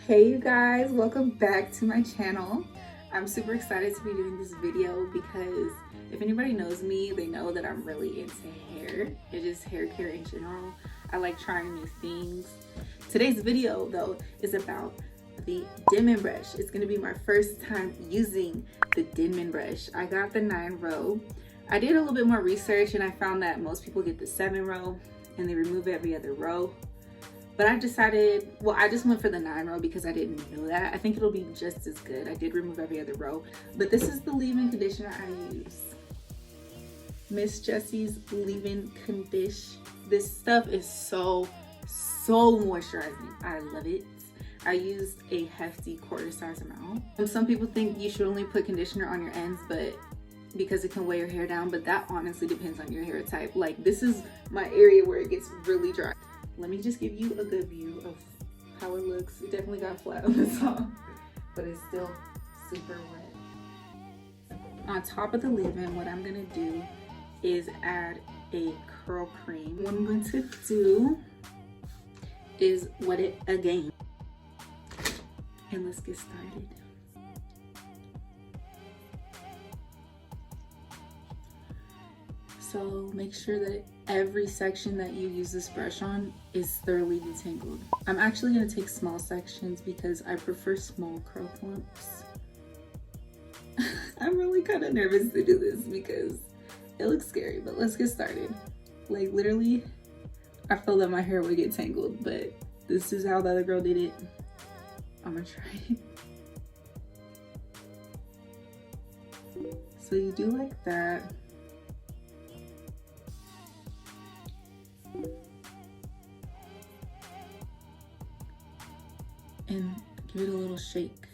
Hey you guys, welcome back to my channel. I'm super excited to be doing this video because if anybody knows me, they know that I'm really into hair and just hair care in general. I like trying new things. Today's video though is about the Denman brush. It's gonna be my first time using the Denman brush. I got the 9-row. I did a little bit more research and I found that most people get the 7-row and they remove every other row. But I decided, well, I just went for the 9-row because I didn't know that. I think it'll be just as good. I did remove every other row, but this is the leave-in conditioner I use. Miss Jessie's leave-in condition. This stuff is so moisturizing. I love it. I used a hefty quarter-size amount. And some people think you should only put conditioner on your ends, but because it can weigh your hair down, but that honestly depends on your hair type. Like, this is my area where it gets really dry. Let me just give you a good view of how it looks. It definitely got flat on the top, but it's still super wet. On top of the leave-in, what I'm gonna do is add a curl cream. What I'm going to do is wet it again. And let's get started. So make sure that every section that you use this brush on is thoroughly detangled. I'm actually going to take small sections because I prefer small curl clumps. I'm really kind of nervous to do this because it looks scary, but let's get started. Like, literally, I feel that my hair would get tangled, but this is how the other girl did it. I'm gonna try it. So you do like that. And give it a little shake.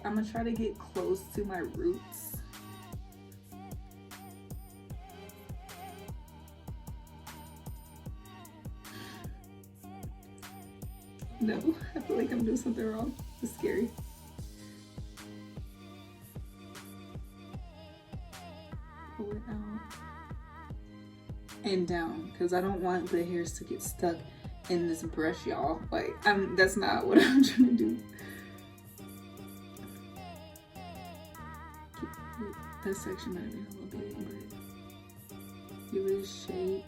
I'm gonna try to get close to my roots. No, I feel like I'm doing something wrong. It's scary. Pull it out. And down, because I don't want the hairs to get stuck in this brush, y'all. Like, that's not what I'm trying to do. That section might have been a little big, but give it a shake.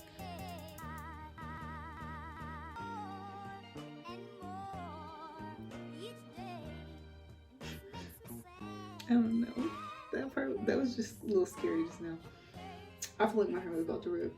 I don't know. That part, that was just a little scary just now. I feel like my hair was about to rip.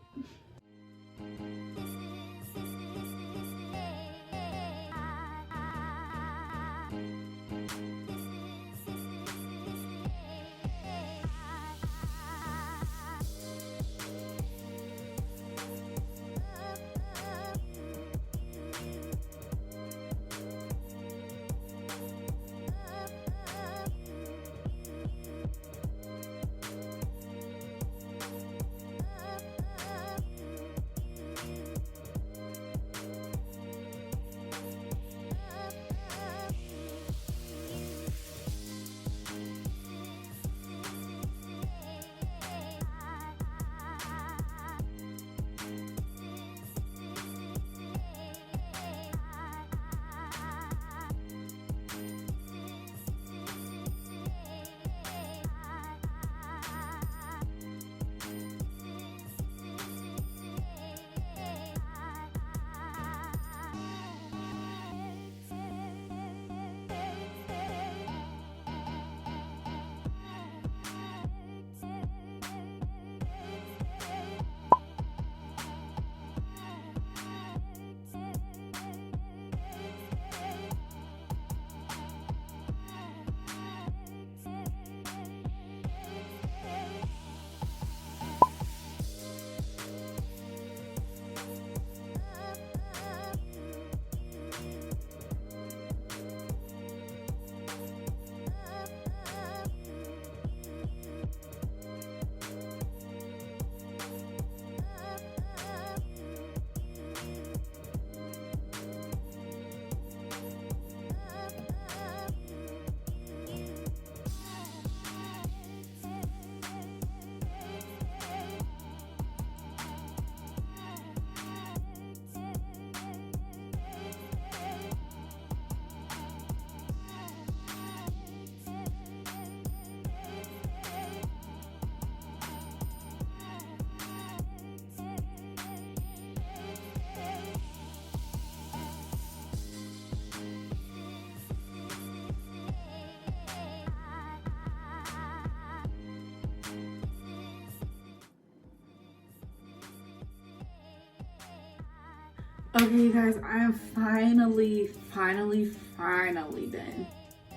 Okay, you guys, I am finally done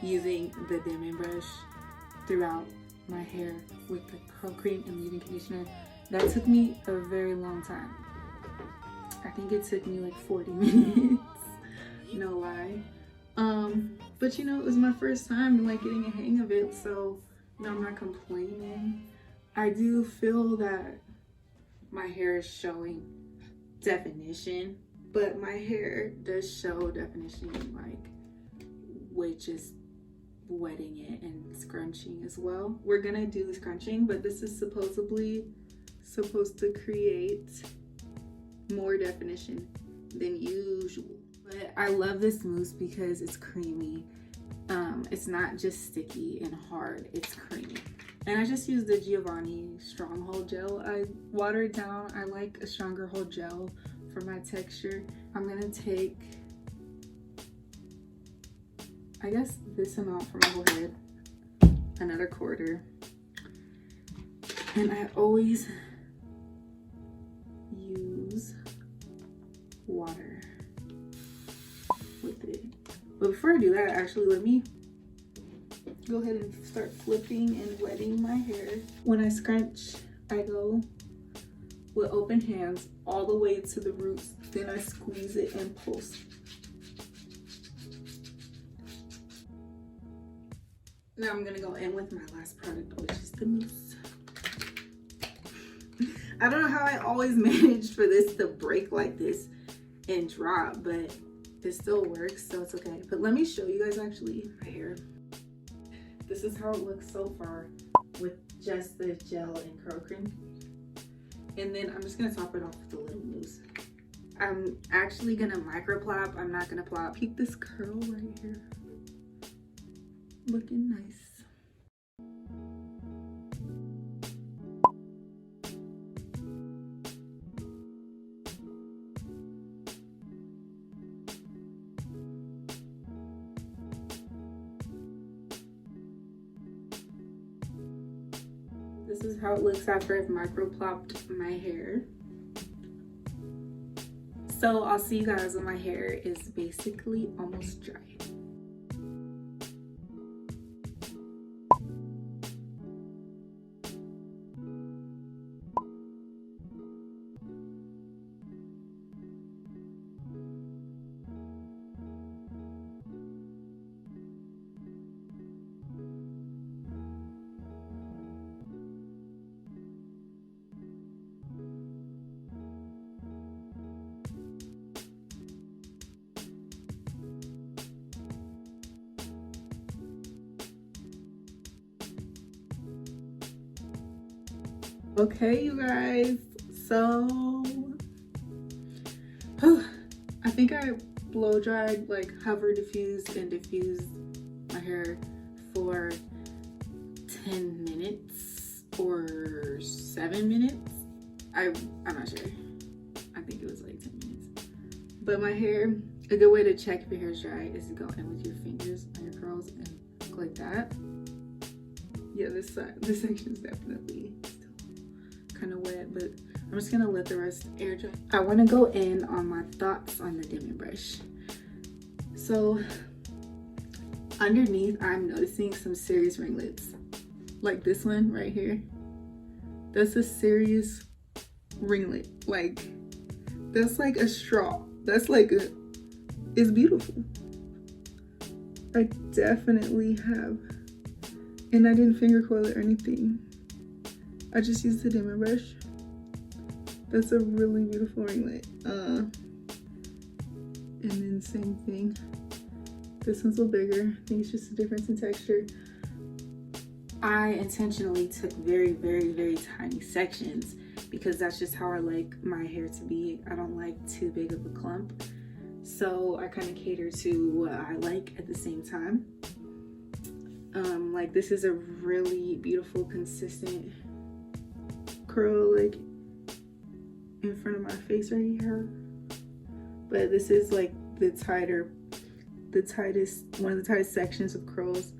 using the Denman brush throughout my hair with the curl cream and leave-in conditioner. That took me a very long time. I think it took me like 40 minutes, no lie. But you know, it was my first time like getting a hang of it, so you know, I'm not complaining. I do feel that my hair is showing definition, but my hair does show definition like which is wetting it and scrunching as well. We're gonna do the scrunching, but this is supposedly supposed to create more definition than usual. But I love this mousse because it's creamy. It's not just sticky and hard, it's creamy. And I just used the Giovanni Stronghold Gel. I watered it down. I like a stronger hold gel for my texture. I'm gonna take, I guess, this amount for my whole head, another quarter. And I always use water with it. But before I do that, actually, let me go ahead and start flipping and wetting my hair. When I scrunch, I go with open hands all the way to the roots. Then I squeeze it and pulse. Now I'm gonna go in with my last product, which is the mousse. I don't know how I always manage for this to break like this and drop, but it still works, so it's okay. But let me show you guys actually my hair. This is how it looks so far with just the gel and curl cream. And then I'm just gonna top it off with a little mousse. I'm actually gonna micro plop. I'm not gonna plop. Keep this curl right here looking nice. This is how it looks after I've micro plopped my hair. So I'll see you guys when my hair is basically almost dry. Okay, you guys, so I think I blow dried, like hover diffused and diffused my hair for 10 minutes or 7 minutes. I'm not sure. I think it was like 10 minutes. But my hair, a good way to check if your hair is dry is to go in with your fingers on your curls and go like that. Yeah, this section is definitely kind of wet, but I'm just gonna let the rest air dry. I want to go in on my thoughts on the Denman brush. So underneath, I'm noticing some serious ringlets, like this one right here. That's a serious ringlet. Like that's like a straw. That's like a, it's beautiful. I definitely have, and I didn't finger coil it or anything. I just used the Denman brush. That's a really beautiful ringlet. And then same thing. This one's a little bigger. I think it's just a difference in texture. I intentionally took very, very, very tiny sections because that's just how I like my hair to be. I don't like too big of a clump. So I kind of cater to what I like at the same time. Like this is a really beautiful, consistent curl like in front of my face right here, but this is like one of the tightest sections of curls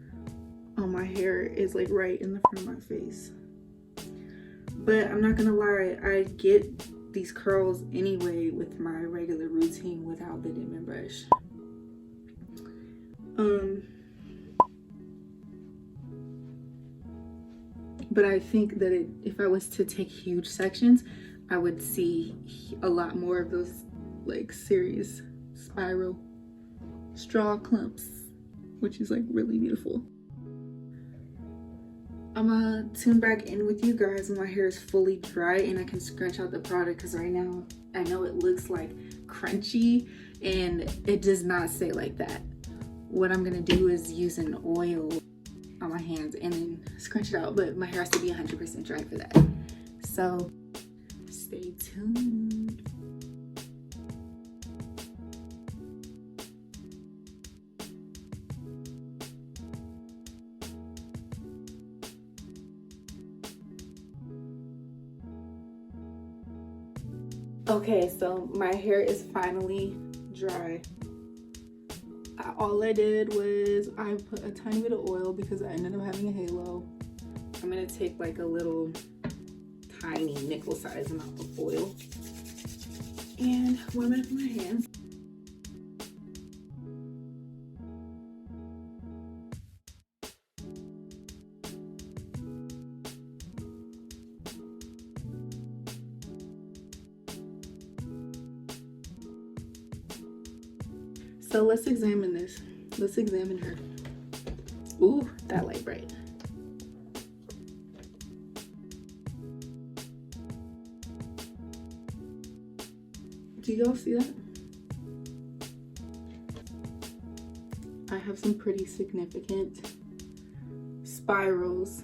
on my hair is like right in the front of my face. But I'm not gonna lie, I get these curls anyway with my regular routine without the Denman brush. But I think that if I was to take huge sections, I would see a lot more of those like serious spiral straw clumps, which is like really beautiful. I'm gonna tune back in with you guys when my hair is fully dry and I can scrunch out the product, because right now I know it looks like crunchy and it does not stay like that. What I'm gonna do is use an oil on my hands and then scrunch it out, but my hair has to be 100% dry for that. So stay tuned. Okay, so my hair is finally dry. All I did was I put a tiny bit of oil because I ended up having a halo. I'm gonna take like a little tiny nickel size amount of oil and warm it up in my hands. So let's examine this. Let's examine her. Ooh, that light bright. Do y'all see that? I have some pretty significant spirals.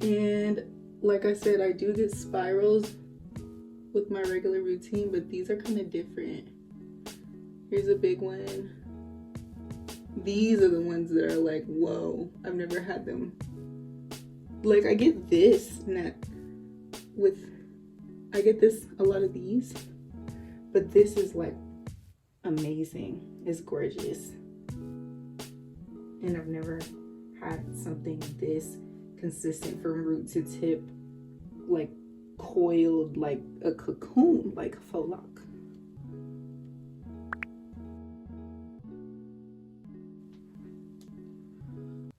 And like I said, I do get spirals with my regular routine, but these are kind of different. Here's a big one. These are the ones that are like, whoa, I've never had them. Like I get this, I get this, a lot of these, but this is like amazing. It's gorgeous. And I've never had something this consistent from root to tip, like coiled like a cocoon, like a faux lock.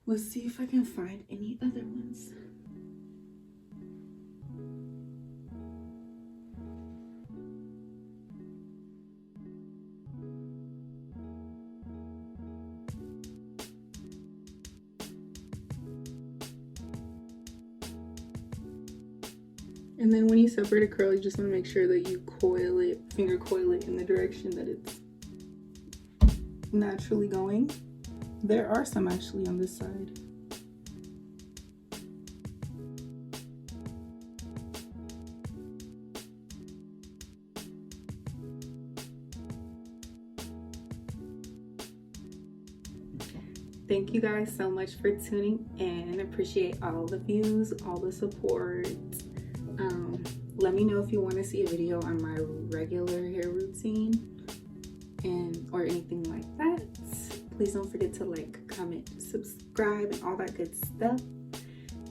Let's see if I can find any other ones. And then when you separate a curl, you just want to make sure that you coil it, finger coil it in the direction that it's naturally going. There are some actually on this side. Thank you guys so much for tuning in. Appreciate all the views, all the support. Let me know if you want to see a video on my regular hair routine or anything like that. Please don't forget to like, comment, subscribe, and all that good stuff.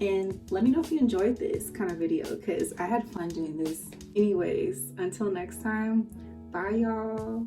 And let me know if you enjoyed this kind of video, because I had fun doing this. Anyways, until next time, bye y'all.